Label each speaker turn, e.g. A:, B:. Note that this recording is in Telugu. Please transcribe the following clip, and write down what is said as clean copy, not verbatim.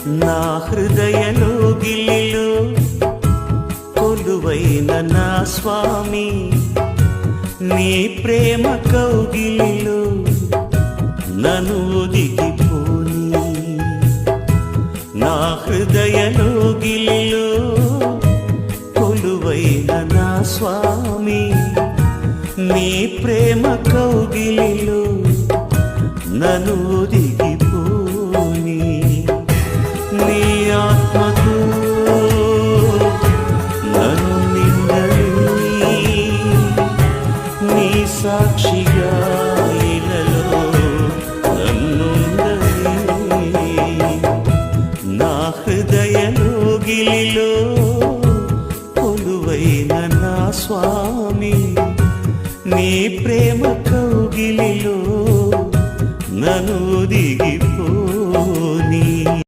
A: నా హృదయలో గిల్లిలో కొలువైన నా స్వామి, నీ ప్రేమ కౌగిలిలో నన్ను ఒదిగిపోని. నా హృదయలో గిల్లిలో కొలువైన నా స్వామి, నీ ప్రేమ కౌగిలిలో నన్ను ఒదిగిపోని. నీ ఆత్మతో నన్ను నిండని, నీ సాక్షిగా ఇలలో నన్నుండని. నా హృదయలో గిలిలో కొలువైన నా స్వామి, నీ ప్రేమ కౌగిలిలో నన్ను దిగిపో.